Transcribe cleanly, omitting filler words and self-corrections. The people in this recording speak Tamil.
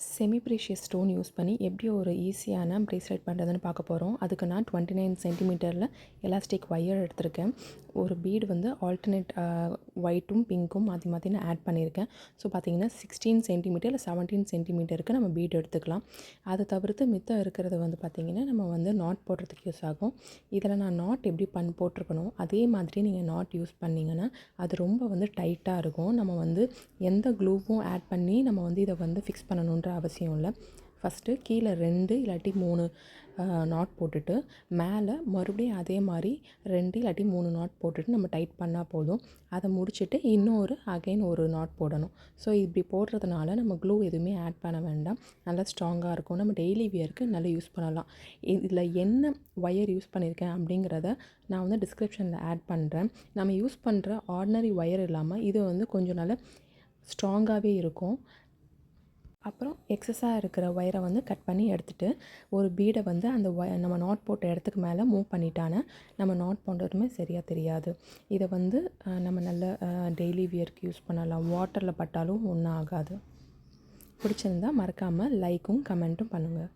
செமி ப்ரீஷியஸ் ஸ்டோன் யூஸ் பண்ணி எப்படி ஒரு ஈஸியான ப்ரேஸ்லெட் பண்ணுறதுன்னு பார்க்க போகிறோம். அதுக்கு நான் 29 சென்டிமீட்டரில் எலாஸ்டிக் ஒயர் எடுத்திருக்கேன். ஒரு பீடு வந்து ஆல்டர்னேட் ஒயிட்டும் பிங்க்கும் மாற்றி மாற்றி நான் ஆட் பண்ணியிருக்கேன். ஸோ பார்த்திங்கன்னா 16 சென்டிமீட்டர் இல்லை 17 சென்டிமீட்டருக்கு நம்ம பீடு எடுத்துக்கலாம். அதை தவிர்த்து மித்தம் இருக்கிறது வந்து பார்த்திங்கன்னா நம்ம வந்து நாட் போடுறதுக்கு யூஸ் ஆகும். இதில் நான் நாட் எப்படி போட்டிருக்கணும் அதே மாதிரி நீங்கள் நாட் யூஸ் பண்ணிங்கன்னா அது ரொம்ப வந்து டைட்டாக இருக்கும். நம்ம வந்து எந்த க்ளூவும் ஆட் பண்ணி நம்ம வந்து இதை வந்து ஃபிக்ஸ் பண்ணணுன்ற அவசியம் இல்லை. ஃபஸ்ட்டு கீழே 2 இல்லாட்டி 3 நாட் போட்டுட்டு மேலே மறுபடியும் அதே மாதிரி 2 இல்லாட்டி 3 நாட் போட்டுட்டு நம்ம டைட் பண்ணால் போதும். அதை முடிச்சுட்டு அகைன் ஒரு நாட் போடணும். ஸோ இப்படி போடுறதுனால நம்ம க்ளூ எதுவுமே ஆட் பண்ண வேண்டாம். நல்லா ஸ்ட்ராங்காக இருக்கும். நம்ம டெய்லி வியருக்கு நல்லா யூஸ் பண்ணலாம். இதில் என்ன ஒயர் யூஸ் பண்ணியிருக்கேன் அப்படிங்கிறத நான் வந்து டிஸ்கிரிப்ஷனில் ஆட் பண்ணுறேன். நம்ம யூஸ் பண்ணுற ஆர்டினரி ஒயர் இல்லாமல் இது வந்து கொஞ்சம் நல்லா ஸ்ட்ராங்காகவே இருக்கும். அப்புறம் எக்ஸஸாக இருக்கிற ஒயரை வந்து கட் பண்ணி எடுத்துகிட்டு ஒரு பீடை வந்து அந்த நம்ம நாட் போட்ட இடத்துக்கு மேலே மூவ் பண்ணிட்டானா நம்ம நாட் போடுறதுமே சரியாக தெரியாது. இதை வந்து நம்ம நல்ல டெய்லி வியர்க்கு யூஸ் பண்ணலாம். வாட்டரில் பட்டாலும் ஒன்றும் ஆகாது. பிடிச்சிருந்தா மறக்காமல் லைக்கும் கமெண்ட்டும் பண்ணுங்கள்.